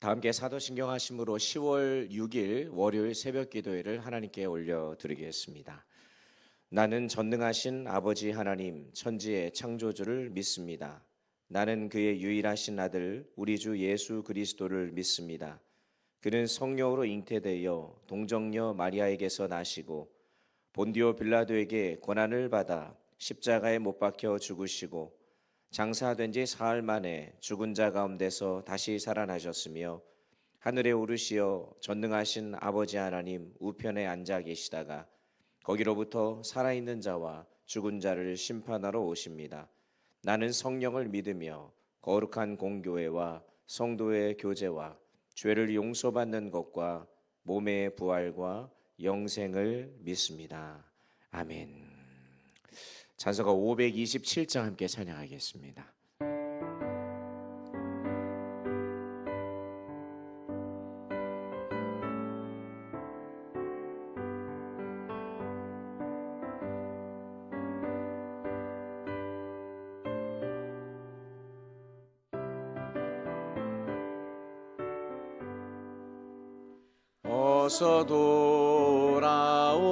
다 함께 사도신경 하심으로 10월 6일 월요일 새벽 기도회를 하나님께 올려드리겠습니다. 나는 전능하신 아버지 하나님 천지의 창조주를 믿습니다. 나는 그의 유일하신 아들 우리 주 예수 그리스도를 믿습니다. 그는 성령으로 잉태되어 동정녀 마리아에게서 나시고 본디오 빌라도에게 고난을 받아 십자가에 못 박혀 죽으시고 장사된 지 사흘 만에 죽은 자 가운데서 다시 살아나셨으며 하늘에 오르시어 전능하신 아버지 하나님 우편에 앉아 계시다가 거기로부터 살아있는 자와 죽은 자를 심판하러 오십니다. 나는 성령을 믿으며 거룩한 공교회와 성도의 교제와 죄를 용서받는 것과 몸의 부활과 영생을 믿습니다. 아멘. 찬송가 527장 함께 찬양하겠습니다. 어서 돌아오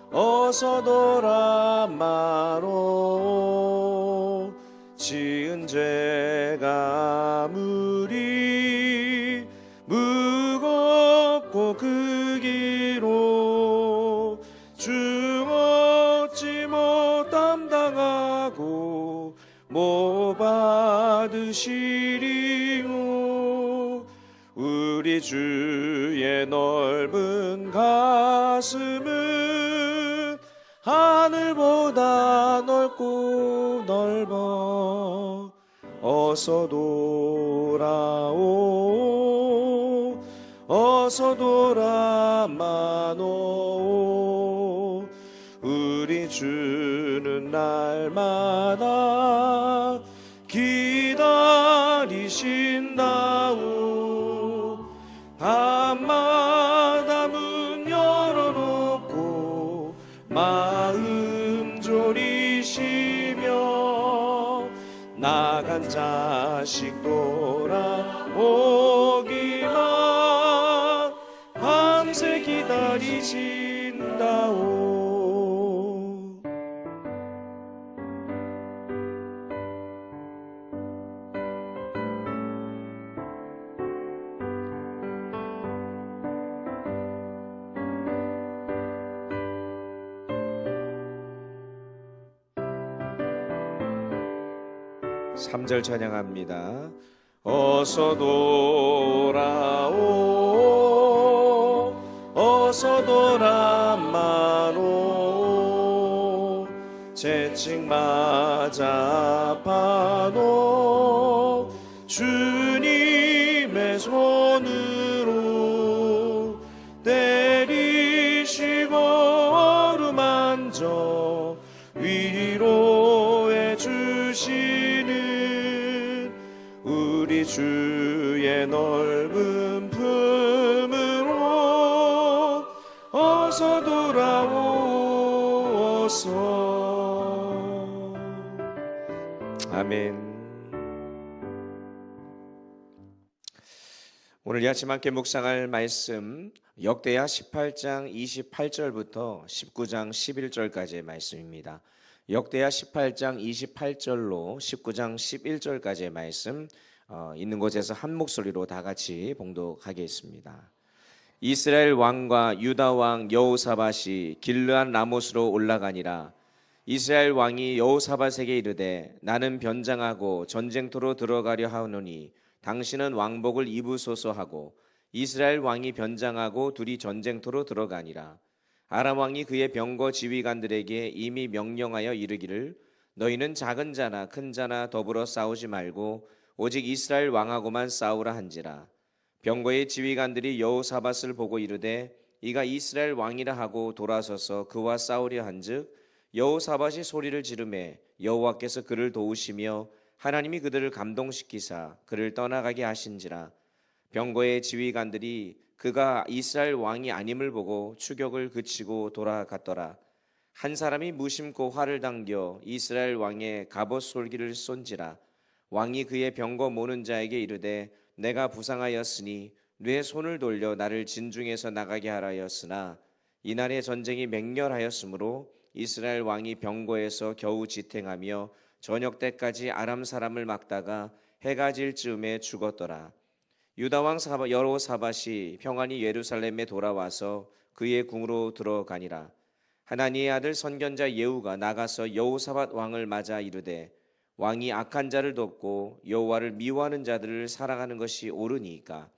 어서 돌아마로 지은 죄가 무리 무겁고 그 기로 주 어찌 못 담당하고 못 받으시리요. 우리 주의 넓은 가슴은 하늘보다 넓고 넓어. 어서 돌아오 어서 돌아마노. 우리 주는 날마다 기다리신다오. 밤마다 문 열어놓고 마음 졸이시며 나간 자식 돌아오기만 밤새 기다리신다오. 삼절 찬양합니다. 어서 돌아오 어서 돌아마노. 채찍 맞아 파노 주님의 손으로 때리시고 어루만져 위로해 주시는 우리 주의 넓은 품으로 어서 돌아오 어서. 아멘. 오늘 이 아침 함께 묵상할 말씀 역대하 18장 28절부터 19장 11절까지의 말씀입니다. 역대하 18장 28절로 19장 11절까지의 말씀 있는 곳에서 한 목소리로 다 같이 봉독하겠습니다. 이스라엘 왕과 유다 왕 여호사밧이 길르앗 라못으로 올라가니라. 이스라엘 왕이 여호사밧에게 이르되 나는 변장하고 전쟁터로 들어가려 하오노니 당신은 왕복을 입으소서 하고 이스라엘 왕이 변장하고 둘이 전쟁터로 들어가니라. 아람 왕이 그의 병거 지휘관들에게 이미 명령하여 이르기를 너희는 작은 자나 큰 자나 더불어 싸우지 말고 오직 이스라엘 왕하고만 싸우라 한지라. 병거의 지휘관들이 여호사밧을 보고 이르되 이가 이스라엘 왕이라 하고 돌아서서 그와 싸우려 한즉 여호사밧이 소리를 지르매 여호와께서 그를 도우시며 하나님이 그들을 감동시키사 그를 떠나가게 하신지라. 병거의 지휘관들이 그가 이스라엘 왕이 아님을 보고 추격을 그치고 돌아갔더라. 한 사람이 무심코 활을 당겨 이스라엘 왕의 갑옷 솔기를 쏜지라. 왕이 그의 병거 모는 자에게 이르되 내가 부상하였으니 내 손을 돌려 나를 진중에서 나가게 하라 하였으나 이날에 전쟁이 맹렬하였으므로 이스라엘 왕이 병거에서 겨우 지탱하며 저녁 때까지 아람 사람을 막다가 해가 질 즈음에 죽었더라. 유다 왕 여호사밧이 평안히 예루살렘에 돌아와서 그의 궁으로 들어가니라. 하나니의 아들 선견자 예후가 나가서 여호사밧 왕을 맞아 이르되 왕이 악한 자를 돕고 여호와를 미워하는 자들을 사랑하는 것이 옳으니까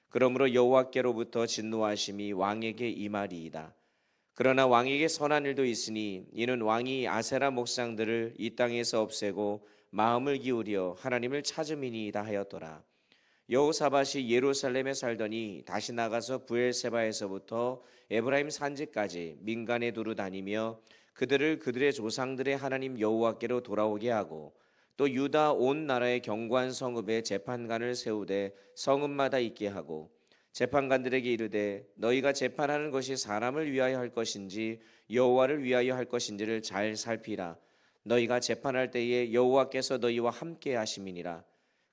그러므로 여호와께로부터 진노하심이 왕에게 임하리이다. 그러나 왕에게 선한 일도 있으니 이는 왕이 아세라 목상들을 이 땅에서 없애고 마음을 기울여 하나님을 찾음이니이다 하였더라. 여호사밧이 예루살렘에 살더니 다시 나가서 브엘세바에서부터 에브라임 산지까지 민간에 두루 다니며 그들을 그들의 조상들의 하나님 여호와께로 돌아오게 하고 또 유다 온 나라의 견고한 성읍에 재판관을 세우되 성읍마다 있게 하고 재판관들에게 이르되 너희가 재판하는 것이 사람을 위하여 할 것인지 여호와를 위하여 할 것인지를 잘 살피라. 너희가 재판할 때에 여호와께서 너희와 함께 하심이니라.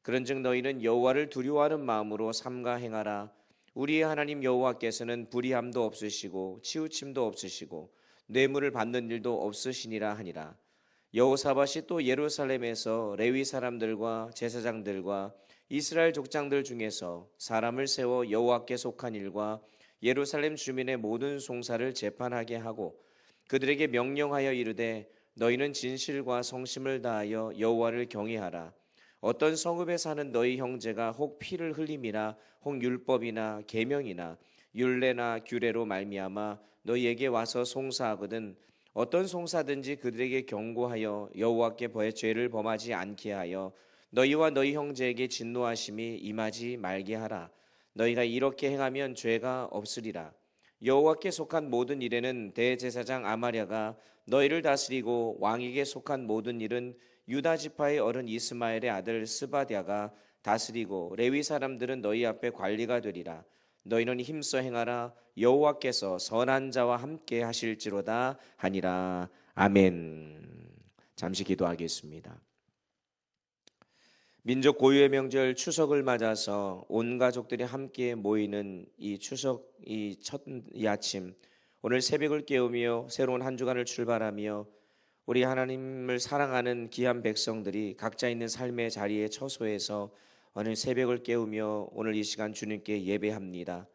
그런즉 너희는 여호와를 두려워하는 마음으로 삼가 행하라. 우리의 하나님 여호와께서는 불의함도 없으시고 치우침도 없으시고 뇌물을 받는 일도 없으시니라 하니라. 여호사밧이 또 예루살렘에서 레위 사람들과 제사장들과 이스라엘 족장들 중에서 사람을 세워 여호와께 속한 일과 예루살렘 주민의 모든 송사를 재판하게 하고 그들에게 명령하여 이르되 너희는 진실과 성심을 다하여 여호와를 경외하라. 어떤 성읍에 사는 너희 형제가 혹 피를 흘림이나 혹 율법이나 계명이나 율례나 규례로 말미암아 너희에게 와서 송사하거든 어떤 송사든지 그들에게 경고하여 여호와께 죄를 범하지 않게 하여 너희와 너희 형제에게 진노하심이 임하지 말게 하라. 너희가 이렇게 행하면 죄가 없으리라. 여호와께 속한 모든 일에는 대제사장 아마랴가 너희를 다스리고 왕에게 속한 모든 일은 유다 지파의 어른 이스마엘의 아들 스바랴가 다스리고 레위 사람들은 너희 앞에 관리가 되리라. 너희는 힘써 행하라. 여호와께서 선한 자와 함께 하실지로다 하니라. 아멘. 잠시 기도하겠습니다. 민족 고유의 명절 추석을 맞아서 온 가족들이 함께 모이는 이 추석 이 아침 오늘 새벽을 깨우며 새로운 한 주간을 출발하며 우리 하나님을 사랑하는 귀한 백성들이 각자 있는 삶의 자리에 처소해서 오늘 새벽을 깨우며 오늘 이 시간 주님께 예배합니다.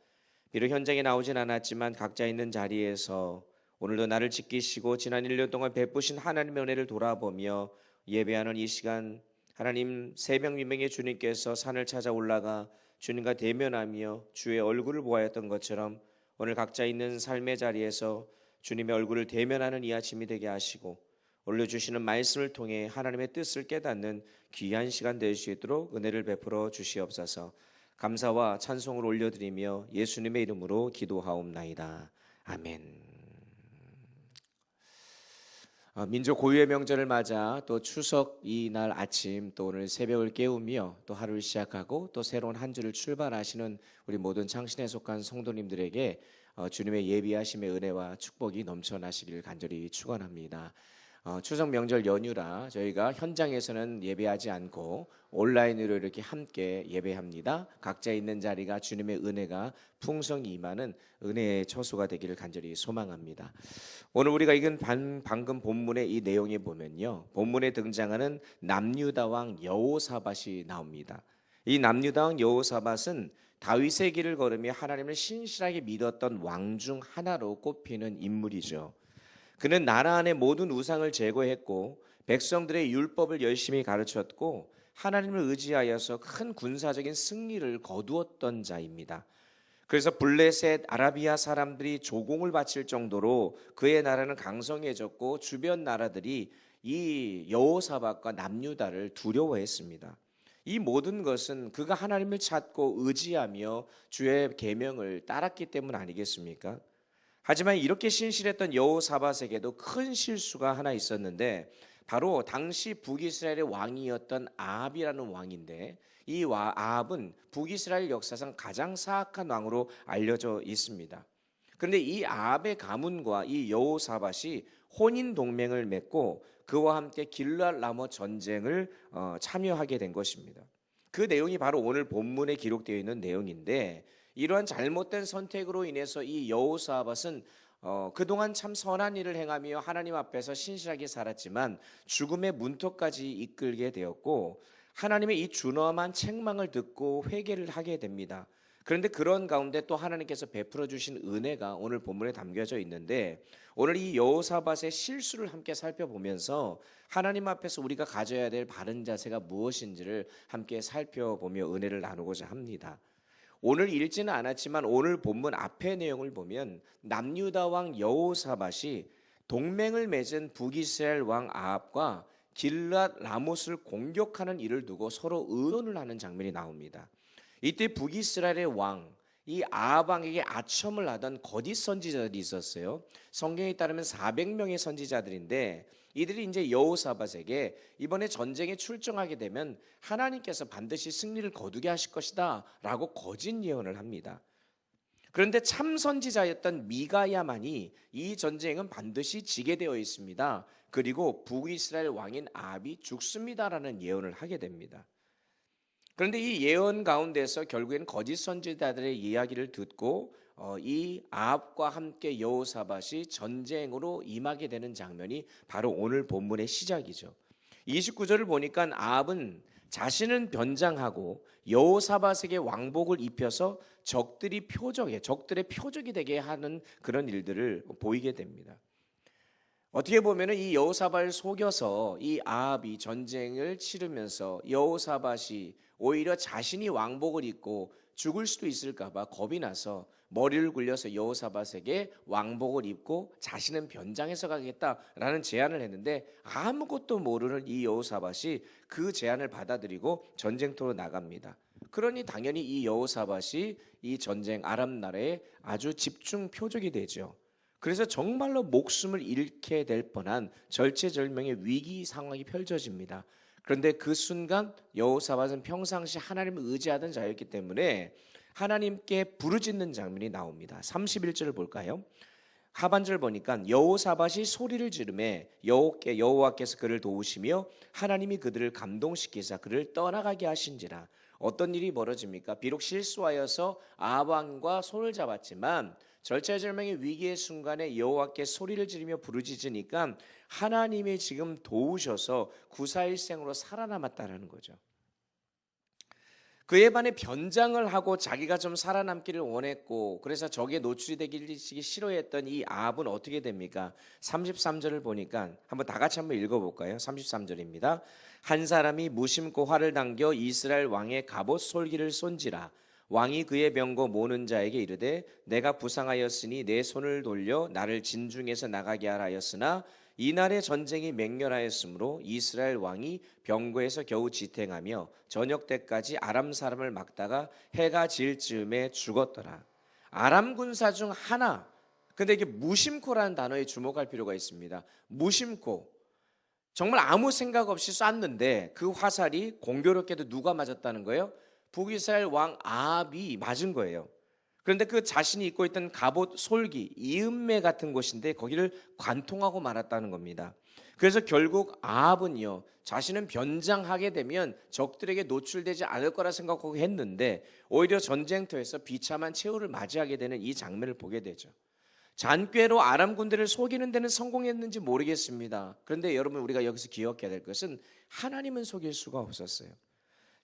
비록 현장에 나오진 않았지만 각자 있는 자리에서 오늘도 나를 지키시고 지난 1년 동안 베푸신 하나님의 은혜를 돌아보며 예배하는 이 시간 하나님 새벽 미명에 주님께서 산을 찾아 올라가 주님과 대면하며 주의 얼굴을 보았던 것처럼 오늘 각자 있는 삶의 자리에서 주님의 얼굴을 대면하는 이 아침이 되게 하시고 올려주시는 말씀을 통해 하나님의 뜻을 깨닫는 귀한 시간 될 수 있도록 은혜를 베풀어 주시옵소서. 감사와 찬송을 올려드리며 예수님의 이름으로 기도하옵나이다. 아멘. 민족 고유의 명절을 맞아 또 추석 이날 아침 또 오늘 새벽을 깨우며 또 하루를 시작하고 또 새로운 한 주를 출발하시는 우리 모든 창신에 속한 성도님들에게 주님의 예비하심의 은혜와 축복이 넘쳐나시길 간절히 축원합니다. 추석 명절 연휴라 저희가 현장에서는 예배하지 않고 온라인으로 이렇게 함께 예배합니다. 각자 있는 자리가 주님의 은혜가 풍성히 임하는 은혜의 처소가 되기를 간절히 소망합니다. 오늘 우리가 읽은 방금 본문의 이 내용에 보면요, 본문에 등장하는 남유다 왕 여호사밧이 나옵니다. 이 남유다 왕 여호사밧은 다윗의 길을 걸으며 하나님을 신실하게 믿었던 왕 중 하나로 꼽히는 인물이죠. 그는 나라 안의 모든 우상을 제거했고 백성들의 율법을 열심히 가르쳤고 하나님을 의지하여서 큰 군사적인 승리를 거두었던 자입니다. 그래서 블레셋 아라비아 사람들이 조공을 바칠 정도로 그의 나라는 강성해졌고 주변 나라들이 이 여호사밧과 남유다를 두려워했습니다. 이 모든 것은 그가 하나님을 찾고 의지하며 주의 계명을 따랐기 때문 아니겠습니까? 하지만 이렇게 신실했던 여호사밧에게도 큰 실수가 하나 있었는데 바로 당시 북이스라엘의 왕이었던 아합이라는 왕인데 이 아합은 북이스라엘 역사상 가장 사악한 왕으로 알려져 있습니다. 그런데 이 아합의 가문과 이 여호사밧이 혼인 동맹을 맺고 그와 함께 길르앗 라모 전쟁을 참여하게 된 것입니다. 그 내용이 바로 오늘 본문에 기록되어 있는 내용인데, 이러한 잘못된 선택으로 인해서 이 여호사밧은 그동안 참 선한 일을 행하며 하나님 앞에서 신실하게 살았지만 죽음의 문턱까지 이끌게 되었고, 하나님의 이 준엄한 책망을 듣고 회개를 하게 됩니다. 그런데 그런 가운데 또 하나님께서 베풀어 주신 은혜가 오늘 본문에 담겨져 있는데, 오늘 이 여호사밧의 실수를 함께 살펴보면서 하나님 앞에서 우리가 가져야 될 바른 자세가 무엇인지를 함께 살펴보며 은혜를 나누고자 합니다. 오늘 읽지는 않았지만 오늘 본문 앞의 내용을 보면 남유다 왕 여호사밧이 동맹을 맺은 북이스라엘 왕 아합과 길르앗 라못을 공격하는 일을 두고 서로 의논을 하는 장면이 나옵니다. 이때 북이스라엘의 왕, 이 아합 왕에게 아첨을 하던 거짓 선지자들이 있었어요. 성경에 따르면 400명의 선지자들인데, 이들이 이제 여호사밧에게 이번에 전쟁에 출정하게 되면 하나님께서 반드시 승리를 거두게 하실 것이다 라고 거짓 예언을 합니다. 그런데 참 선지자였던 미가야만이 이 전쟁은 반드시 지게 되어 있습니다, 그리고 북이스라엘 왕인 아합이 죽습니다라는 예언을 하게 됩니다. 그런데 이 예언 가운데서 결국엔 거짓 선지자들의 이야기를 듣고 이 아합과 함께 여호사밧이 전쟁으로 임하게 되는 장면이 바로 오늘 본문의 시작이죠. 29절을 보니까 아합은 자신은 변장하고 여호사밧에게 왕복을 입혀서 적들의 표적이 되게 하는 그런 일들을 보이게 됩니다. 어떻게 보면 이 여호사밧을 속여서 이 아합이 전쟁을 치르면서 여호사밧이 오히려 자신이 왕복을 입고 죽을 수도 있을까 봐 겁이 나서 머리를 굴려서 여호사밧에게 왕복을 입고 자신은 변장해서 가겠다라는 제안을 했는데, 아무것도 모르는 이 여호사밧이 그 제안을 받아들이고 전쟁터로 나갑니다. 그러니 당연히 이 여호사밧이 이 전쟁 아람 나라의 아주 집중 표적이 되죠. 그래서 정말로 목숨을 잃게 될 뻔한 절체절명의 위기 상황이 펼쳐집니다. 그런데 그 순간 여호사밧은 평상시 하나님을 의지하던 자였기 때문에 하나님께 부르짖는 장면이 나옵니다. 31절을 볼까요? 하반절 보니까 여호사밧이 소리를 지르매 여호와께서 그를 도우시며 하나님이 그들을 감동시키사 그를 떠나가게 하신지라. 어떤 일이 벌어집니까? 비록 실수하여서 아합 왕과 손을 잡았지만 절체절명의 위기의 순간에 여호와께 소리를 지르며 부르짖으니까 하나님이 지금 도우셔서 구사일생으로 살아남았다는 거죠. 그에 반해 변장을 하고 자기가 좀 살아남기를 원했고, 그래서 적에 노출이 되기 싫어했던 이 아합은 어떻게 됩니까? 33절을 보니까 다 같이 한번 읽어볼까요? 33절입니다. 한 사람이 무심코 활을 당겨 이스라엘 왕의 갑옷 솔기를 쏜지라. 왕이 그의 병거 모는 자에게 이르되 내가 부상하였으니 내 손을 돌려 나를 진중에서 나가게 하라 하였으나 이날의 전쟁이 맹렬하였으므로 이스라엘 왕이 병거에서 겨우 지탱하며 저녁 때까지 아람 사람을 막다가 해가 질 즈음에 죽었더라. 아람 군사 중 하나, 근데 이게 무심코라는 단어에 주목할 필요가 있습니다. 무심코, 정말 아무 생각 없이 쐈는데 그 화살이 공교롭게도 누가 맞았다는 거예요? 북이스라엘 왕 아합이 맞은 거예요. 그런데 그 자신이 입고 있던 갑옷 솔기, 이음매 같은 곳인데 거기를 관통하고 말았다는 겁니다. 그래서 결국 아합은요, 자신은 변장하게 되면 적들에게 노출되지 않을 거라 생각하고 했는데 오히려 전쟁터에서 비참한 최후를 맞이하게 되는 이 장면을 보게 되죠. 잔꾀로 아람 군대를 속이는 데는 성공했는지 모르겠습니다. 그런데 여러분, 우리가 여기서 기억해야 될 것은 하나님은 속일 수가 없었어요.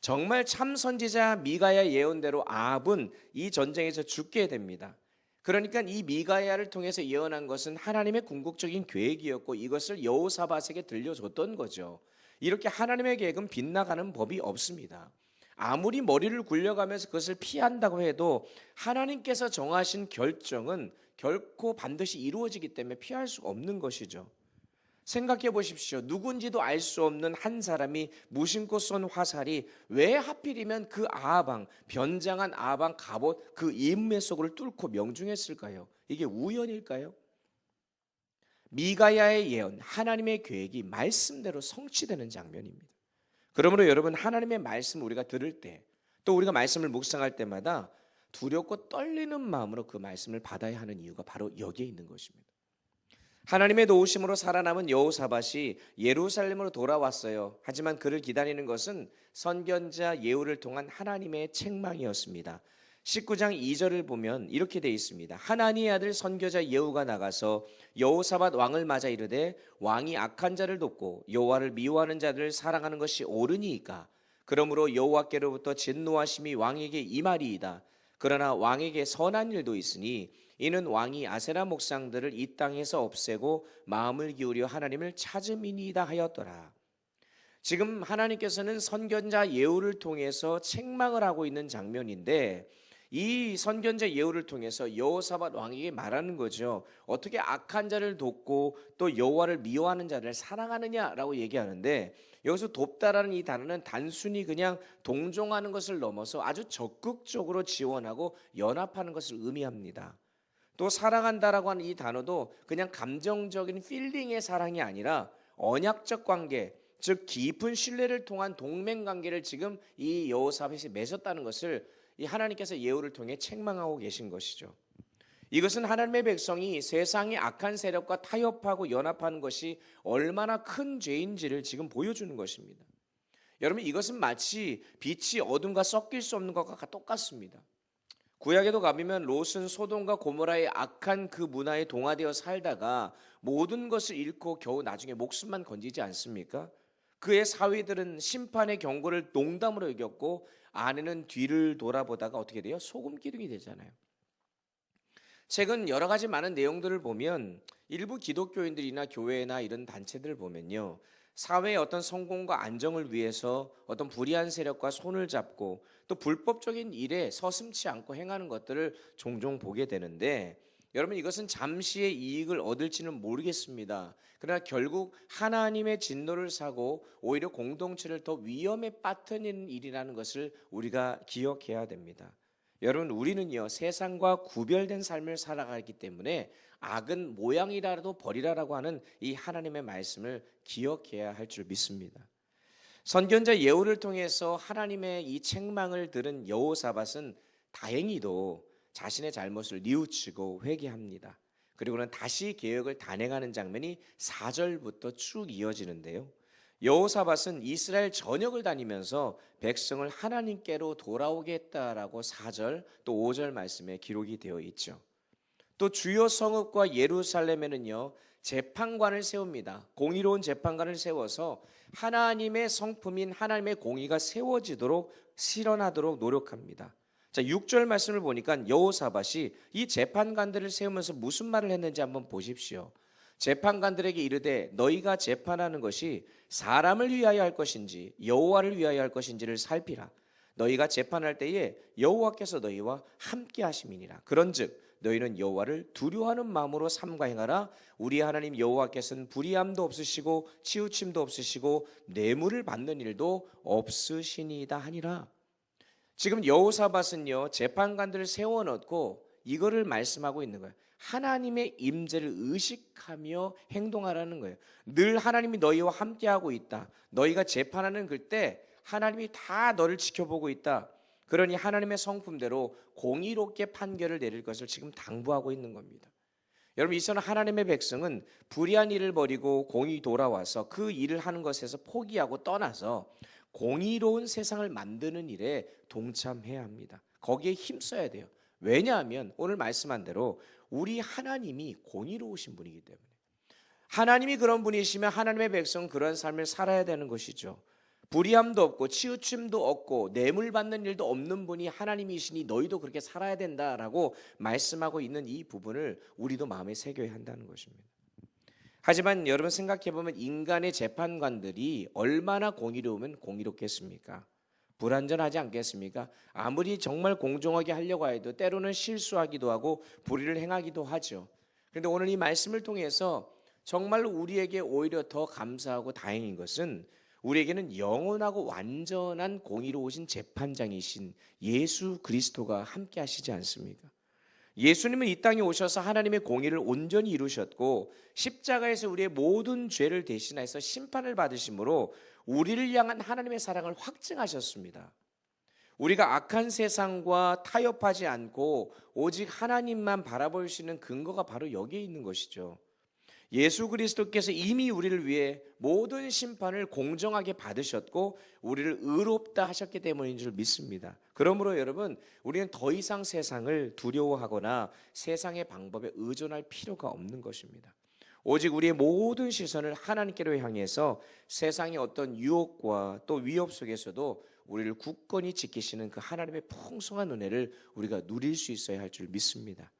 정말 참 선지자 미가야 예언대로 아합은 이 전쟁에서 죽게 됩니다. 그러니까 이 미가야를 통해서 예언한 것은 하나님의 궁극적인 계획이었고 이것을 여호사밧에게 들려줬던 거죠. 이렇게 하나님의 계획은 빗나가는 법이 없습니다. 아무리 머리를 굴려가면서 그것을 피한다고 해도 하나님께서 정하신 결정은 결코 반드시 이루어지기 때문에 피할 수가 없는 것이죠. 생각해 보십시오. 누군지도 알 수 없는 한 사람이 무심코 쏜 화살이 왜 하필이면 그 아합왕, 변장한 아합왕 갑옷 그 인매 속을 뚫고 명중했을까요? 이게 우연일까요? 미가야의 예언, 하나님의 계획이 말씀대로 성취되는 장면입니다. 그러므로 여러분, 하나님의 말씀을 우리가 들을 때, 또 우리가 말씀을 묵상할 때마다 두렵고 떨리는 마음으로 그 말씀을 받아야 하는 이유가 바로 여기에 있는 것입니다. 하나님의 도우심으로 살아남은 여호사밧이 예루살렘으로 돌아왔어요. 하지만 그를 기다리는 것은 선견자 예후를 통한 하나님의 책망이었습니다. 19장 2절을 보면 이렇게 되어 있습니다. 하나니의 아들 선교자 예후가 나가서 여호사밧 왕을 맞아 이르되 왕이 악한 자를 돕고 여호와를 미워하는 자들을 사랑하는 것이 옳으니이까. 그러므로 여호와께로부터 진노하심이 왕에게 임하리이다. 그러나 왕에게 선한 일도 있으니 이는 왕이 아세라 목상들을 이 땅에서 없애고 마음을 기울여 하나님을 찾음이니이다 하였더라. 지금 하나님께서는 선견자 예후를 통해서 책망을 하고 있는 장면인데, 이 선견자 예후를 통해서 여호사밧 왕에게 말하는 거죠. 어떻게 악한 자를 돕고 또 여호와를 미워하는 자를 사랑하느냐라고 얘기하는데, 여기서 돕다라는 이 단어는 단순히 그냥 동정하는 것을 넘어서 아주 적극적으로 지원하고 연합하는 것을 의미합니다. 또 사랑한다라고 하는 이 단어도 그냥 감정적인 필링의 사랑이 아니라 언약적 관계, 즉 깊은 신뢰를 통한 동맹 관계를 지금 이 여호사밧이 맺었다는 것을 이 하나님께서 예후를 통해 책망하고 계신 것이죠. 이것은 하나님의 백성이 세상의 악한 세력과 타협하고 연합하는 것이 얼마나 큰 죄인지를 지금 보여주는 것입니다. 여러분, 이것은 마치 빛이 어둠과 섞일 수 없는 것과 똑같습니다. 구약에도 가보면 롯은 소돔과 고모라의 악한 그 문화에 동화되어 살다가 모든 것을 잃고 겨우 나중에 목숨만 건지지 않습니까? 그의 사위들은 심판의 경고를 농담으로 여겼고 아내는 뒤를 돌아보다가 어떻게 돼요? 소금 기둥이 되잖아요. 최근 여러 가지 많은 내용들을 보면 일부 기독교인들이나 교회나 이런 단체들을 보면요, 사회의 어떤 성공과 안정을 위해서 어떤 불의한 세력과 손을 잡고 또 불법적인 일에 서슴지 않고 행하는 것들을 종종 보게 되는데, 여러분, 이것은 잠시의 이익을 얻을지는 모르겠습니다. 그러나 결국 하나님의 진노를 사고 오히려 공동체를 더 위험에 빠뜨리는 일이라는 것을 우리가 기억해야 됩니다. 여러분, 우리는요, 세상과 구별된 삶을 살아가기 때문에 악은 모양이라도 버리라라고 하는 이 하나님의 말씀을 기억해야 할 줄 믿습니다. 선견자 예후를 통해서 하나님의 이 책망을 들은 여호사밧은 다행히도 자신의 잘못을 뉘우치고 회개합니다. 그리고는 다시 개혁을 단행하는 장면이 4절부터 쭉 이어지는데요. 여호사밧은 이스라엘 전역을 다니면서 백성을 하나님께로 돌아오게 했다라고 4절 또 5절 말씀에 기록이 되어 있죠. 또 주요 성읍과 예루살렘에는요, 재판관을 세웁니다. 공의로운 재판관을 세워서 하나님의 성품인 하나님의 공의가 세워지도록 실현하도록 노력합니다. 자, 6절 말씀을 보니까 여호사밧이 이 재판관들을 세우면서 무슨 말을 했는지 한번 보십시오. 재판관들에게 이르되 너희가 재판하는 것이 사람을 위하여 할 것인지 여호와를 위하여 할 것인지를 살피라. 너희가 재판할 때에 여호와께서 너희와 함께 하심이니라. 그런즉 너희는 여호와를 두려워하는 마음으로 삼가 행하라. 우리 하나님 여호와께서는 불의함도 없으시고 치우침도 없으시고 뇌물을 받는 일도 없으시니이다 하니라. 지금 여호사밧은요, 재판관들을 세워놓고 이거를 말씀하고 있는 거예요. 하나님의 임재를 의식하며 행동하라는 거예요. 늘 하나님이 너희와 함께하고 있다. 너희가 재판하는 그때 하나님이 다 너를 지켜보고 있다. 그러니 하나님의 성품대로 공의롭게 판결을 내릴 것을 지금 당부하고 있는 겁니다. 여러분, 이처럼 하나님의 백성은 불의한 일을 벌이고 공의 돌아와서 그 일을 하는 것에서 포기하고 떠나서 공의로운 세상을 만드는 일에 동참해야 합니다. 거기에 힘써야 돼요. 왜냐하면 오늘 말씀한 대로 우리 하나님이 공의로우신 분이기 때문에, 하나님이 그런 분이시면 하나님의 백성은 그런 삶을 살아야 되는 것이죠. 불의함도 없고 치우침도 없고 뇌물 받는 일도 없는 분이 하나님이시니 너희도 그렇게 살아야 된다라고 말씀하고 있는 이 부분을 우리도 마음에 새겨야 한다는 것입니다. 하지만 여러분, 생각해보면 인간의 재판관들이 얼마나 공의로우면 공의롭겠습니까? 불완전하지 않겠습니까? 아무리 정말 공정하게 하려고 해도 때로는 실수하기도 하고 불의를 행하기도 하죠. 그런데 오늘 이 말씀을 통해서 정말로 우리에게 오히려 더 감사하고 다행인 것은 우리에게는 영원하고 완전한 공의로우신 재판장이신 예수 그리스도가 함께 하시지 않습니까? 예수님은 이 땅에 오셔서 하나님의 공의를 온전히 이루셨고 십자가에서 우리의 모든 죄를 대신해서 심판을 받으심으로 우리를 향한 하나님의 사랑을 확증하셨습니다. 우리가 악한 세상과 타협하지 않고 오직 하나님만 바라볼 수 있는 근거가 바로 여기에 있는 것이죠. 예수 그리스도께서 이미 우리를 위해 모든 심판을 공정하게 받으셨고 우리를 의롭다 하셨기 때문인 줄 믿습니다. 그러므로 여러분, 우리는 더 이상 세상을 두려워하거나 세상의 방법에 의존할 필요가 없는 것입니다. 오직 우리의 모든 시선을 하나님께로 향해서 세상의 어떤 유혹과 또 위협 속에서도 우리를 굳건히 지키시는 그 하나님의 풍성한 은혜를 우리가 누릴 수 있어야 할 줄 믿습니다.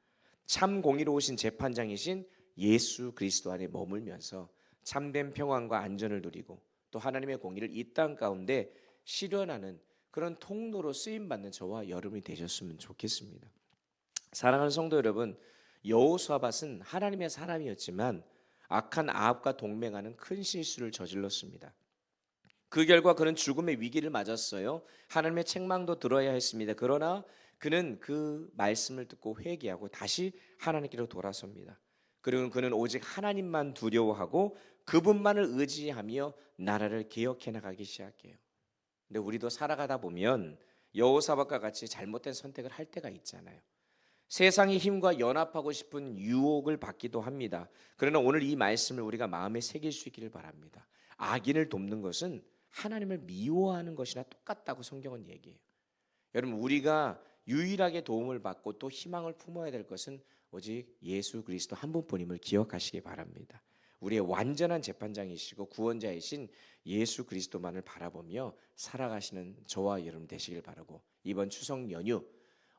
참 공의로우신 재판장이신 예수 그리스도 안에 머물면서 참된 평안과 안전을 누리고 또 하나님의 공의를 이 땅 가운데 실현하는 그런 통로로 쓰임받는 저와 여러분이 되셨으면 좋겠습니다. 사랑하는 성도 여러분, 여호수아밧은 하나님의 사람이었지만 악한 아합과 동맹하는 큰 실수를 저질렀습니다. 그 결과 그는 죽음의 위기를 맞았어요. 하나님의 책망도 들어야 했습니다. 그러나 그는 그 말씀을 듣고 회개하고 다시 하나님께로 돌아섭니다. 그리고 그는 오직 하나님만 두려워하고 그분만을 의지하며 나라를 개혁해 나가기 시작해요. 근데 우리도 살아가다 보면 여호사밧과 같이 잘못된 선택을 할 때가 있잖아요. 세상의 힘과 연합하고 싶은 유혹을 받기도 합니다. 그러나 오늘 이 말씀을 우리가 마음에 새길 수 있기를 바랍니다. 악인을 돕는 것은 하나님을 미워하는 것이나 똑같다고 성경은 얘기해요. 여러분, 우리가 유일하게 도움을 받고 또 희망을 품어야 될 것은 오직 예수 그리스도 한 분뿐임을 기억하시기 바랍니다. 우리의 완전한 재판장이시고 구원자이신 예수 그리스도만을 바라보며 살아가시는 저와 여러분 되시길 바라고, 이번 추석 연휴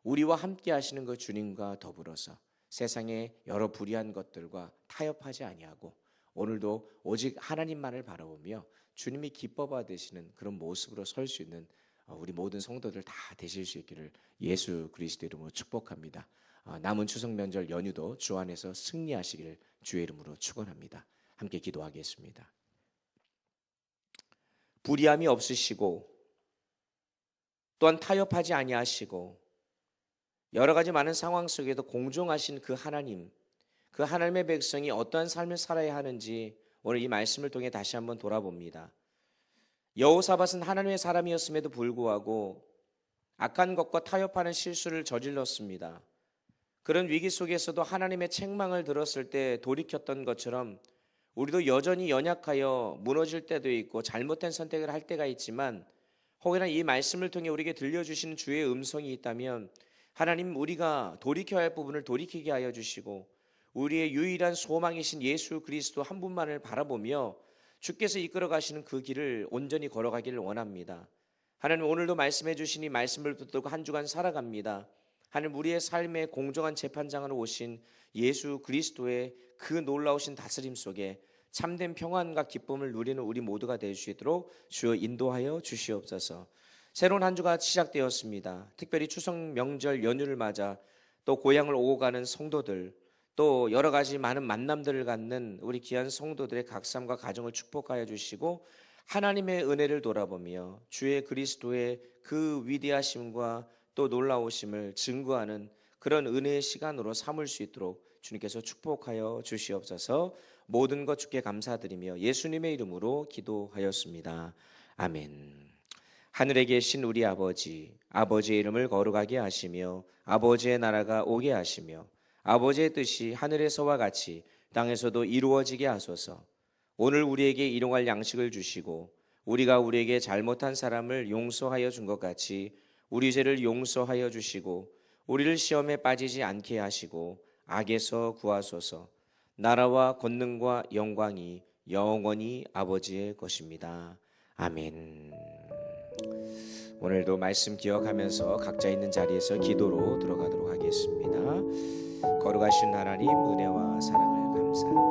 우리와 함께 하시는 그 주님과 더불어서 세상의 여러 불의한 것들과 타협하지 아니하고 오늘도 오직 하나님만을 바라보며 주님이 기뻐 받으시는 그런 모습으로 설 수 있는 우리 모든 성도들 다 되실 수 있기를 예수 그리스도 이름으로 축복합니다. 남은 추석 명절 연휴도 주 안에서 승리하시기를 주의 이름으로 축원합니다. 함께 기도하겠습니다. 불의함이 없으시고 또한 타협하지 아니하시고 여러 가지 많은 상황 속에도 공정하신 그 하나님, 그 하나님의 백성이 어떠한 삶을 살아야 하는지 오늘 이 말씀을 통해 다시 한번 돌아봅니다. 여호사밧은 하나님의 사람이었음에도 불구하고 악한 것과 타협하는 실수를 저질렀습니다. 그런 위기 속에서도 하나님의 책망을 들었을 때 돌이켰던 것처럼 우리도 여전히 연약하여 무너질 때도 있고 잘못된 선택을 할 때가 있지만, 혹여나 이 말씀을 통해 우리에게 들려주시는 주의 음성이 있다면 하나님, 우리가 돌이켜야 할 부분을 돌이키게 하여 주시고 우리의 유일한 소망이신 예수 그리스도 한 분만을 바라보며 주께서 이끌어 가시는 그 길을 온전히 걸어가기를 원합니다. 하나님, 오늘도 말씀해 주신 이 말씀을 붙들고 한 주간 살아갑니다. 하나님, 우리의 삶의 공정한 재판장으로 오신 예수 그리스도의 그 놀라우신 다스림 속에 참된 평안과 기쁨을 누리는 우리 모두가 될 수 있도록 주여 인도하여 주시옵소서. 새로운 한 주가 시작되었습니다. 특별히 추석 명절 연휴를 맞아 또 고향을 오고 가는 성도들, 또 여러 가지 많은 만남들을 갖는 우리 귀한 성도들의 각 삶과 가정을 축복하여 주시고 하나님의 은혜를 돌아보며 주의 그리스도의 그 위대하심과 또 놀라우심을 증거하는 그런 은혜의 시간으로 삼을 수 있도록 주님께서 축복하여 주시옵소서. 모든 것 주께 감사드리며 예수님의 이름으로 기도하였습니다. 아멘. 하늘에 계신 우리 아버지, 아버지의 이름을 거룩하게 하시며 아버지의 나라가 오게 하시며 아버지의 뜻이 하늘에서와 같이 땅에서도 이루어지게 하소서. 오늘 우리에게 일용할 양식을 주시고 우리가 우리에게 잘못한 사람을 용서하여 준 것 같이 우리 죄를 용서하여 주시고 우리를 시험에 빠지지 않게 하시고 악에서 구하소서. 나라와 권능과 영광이 영원히 아버지의 것입니다. 아멘. 오늘도 말씀 기억하면서 각자 있는 자리에서 기도로 들어가도록 하겠습니다. 거룩하신 하나님, 은혜와 사랑을 감사합니다.